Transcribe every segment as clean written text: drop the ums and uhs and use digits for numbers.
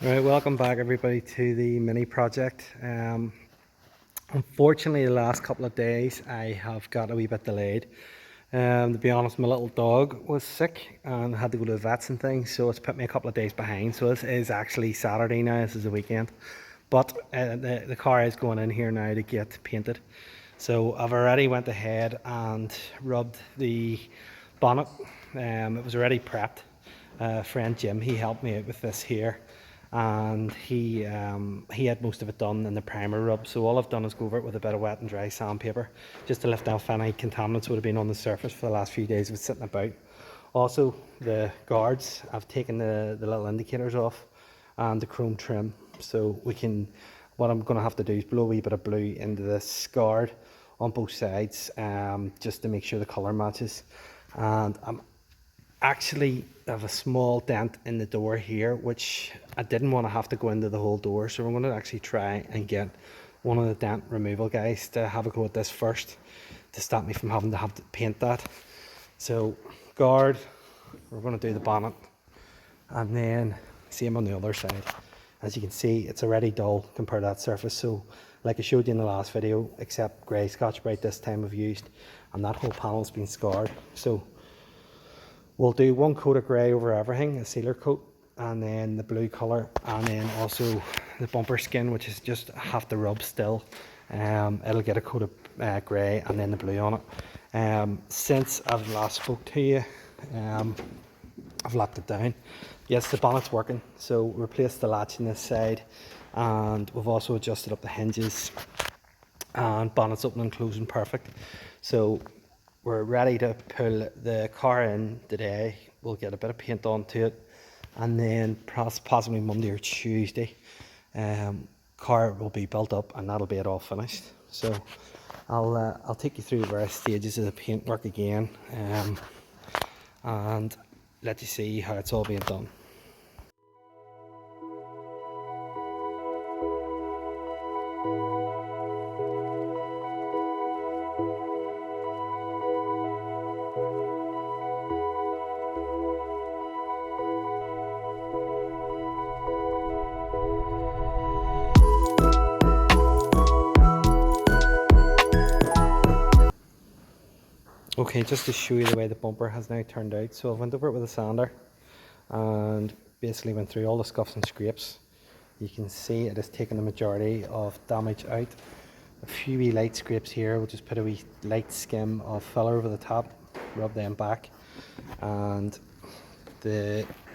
Right, welcome back everybody to the mini project. Unfortunately, the last couple of days I have got a wee bit delayed. To be honest, my little dog was sick and had to go to the vets and things, so it's put me a couple of days behind. So this is actually Saturday now, this is the weekend. But the car is going in here now to get painted. So I've already went ahead and rubbed the bonnet. It was already prepped. Friend Jim, he helped me out with this here, and he had most of it done in the primer rub. So all I've done is go over it with a bit of wet and dry sandpaper just to lift off any contaminants would have been on the surface for the last few days of it sitting about. Also, the guards, I've taken the little indicators off and the chrome trim, so what I'm going to have to do is blow a wee bit of blue into this guard on both sides, just to make sure the colour matches. And I'm actually have a small dent in the door here, which I didn't want to have to go into the whole door, so I'm going to actually try and get one of the dent removal guys to have a go at this first to stop me from having to paint that. So guard, we're going to do the bonnet, and then same on the other side. As you can see, it's already dull compared to that surface, so like I showed you in the last video, except grey Scotch-Brite this time I've used, and that whole panel's been scarred. So we'll do one coat of grey over everything, a sealer coat, and then the blue colour, and then also the bumper skin, which is just have to rub still. It'll get a coat of grey and then the blue on it. Since I've last spoke to you, I've locked it down. Yes, the bonnet's working, so we replaced the latch on this side, and we've also adjusted up the hinges, and bonnet's open and closing perfect. So we're ready to pull the car in today. We'll get a bit of paint onto it, and then possibly Monday or Tuesday, car will be built up and that'll be it all finished. So I'll take you through various stages of the paint work again, and let you see how it's all being done. Okay, just to show you the way the bumper has now turned out. So I went over it with a sander and basically went through all the scuffs and scrapes. You can see it has taken the majority of damage out. A few wee light scrapes here, we'll just put a wee light skim of filler over the top, rub them back, and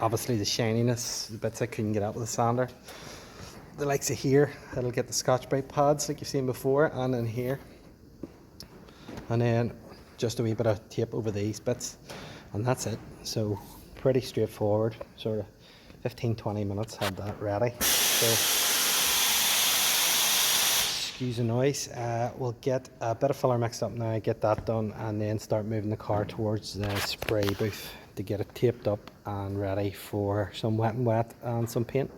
obviously the shininess, the bits I couldn't get out with the sander. The likes of here, it'll get the Scotch-Brite pads like you've seen before, and in here. And then just a wee bit of tape over these bits, and that's it. So pretty straightforward, sort of 15-20 minutes had that ready. So excuse the noise. We'll get a bit of filler mixed up now, get that done, and then start moving the car towards the spray booth to get it taped up and ready for some wet and wet and some paint.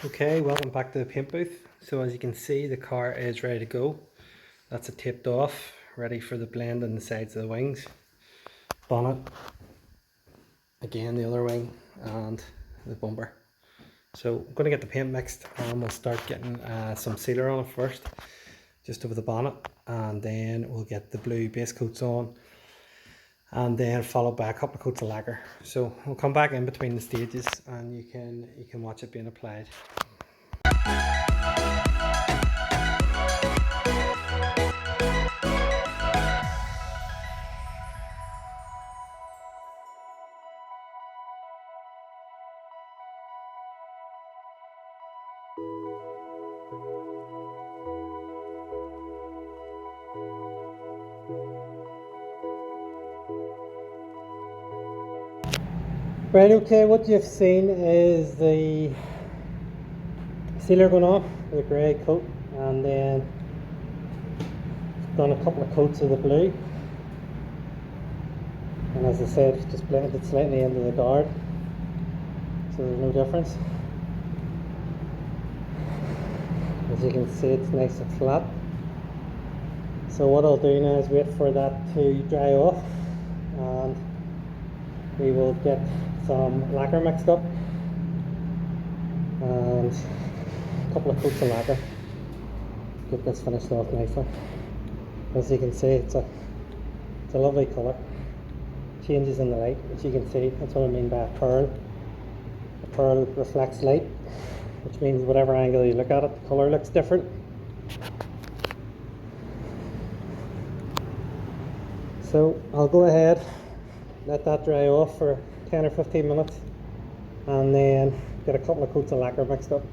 Okay, welcome back to the paint booth. So as you can see, the car is ready to go. That's it taped off, ready for the blend on the sides of the wings. Bonnet, again the other wing, and the bumper. So I'm going to get the paint mixed, and we'll start getting some sealer on it first, just over the bonnet, and then we'll get the blue base coats on, and then followed by a couple of coats of lacquer. So we'll come back in between the stages and you can watch it being applied. Right, okay, what you've seen is the sealer going off, the grey coat, and then done a couple of coats of the blue, and as I said, just blended it slightly into the guard, so there's no difference. As you can see, it's nice and flat. So what I'll do now is wait for that to dry off, and we will get some lacquer mixed up and a couple of coats of lacquer. Get this finished off nicely. As you can see, it's a lovely colour. Changes in the light, as you can see. That's what I mean by a pearl. A pearl reflects light, which means whatever angle you look at it, the colour looks different. So I'll go ahead, let that dry off for 10 or 15 minutes, and then get a couple of coats of lacquer mixed up.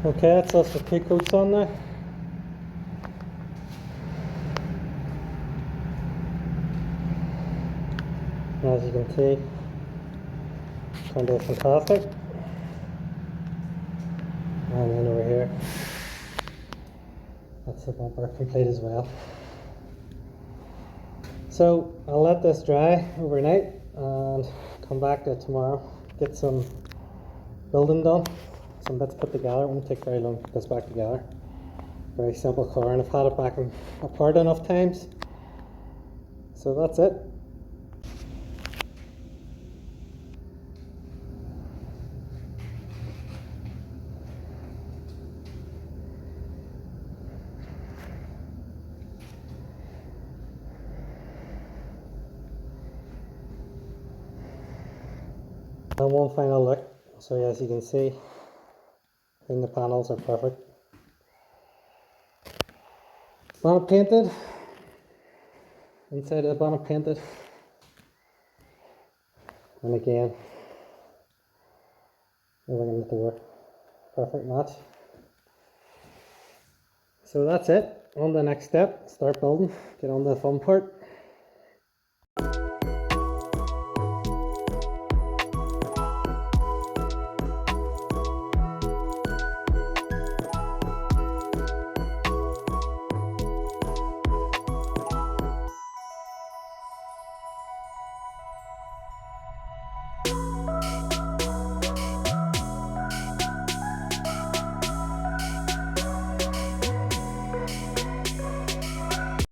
Okay, that's us with 2 coats on now. And as you can see, it's turned out fantastic. And then over here, that's the bumper complete as well. So I'll let this dry overnight and come back to it tomorrow, get some building done, some bits put together. It won't take very long to put this back together. Very simple car, and I've had it back apart enough times. So that's it. And one final look. So as you can see, I think the panels are perfect. Bonnet painted, inside of the bonnet painted, and again, everything at the work, perfect match. So that's it. On the next step, start building, get on to the fun part.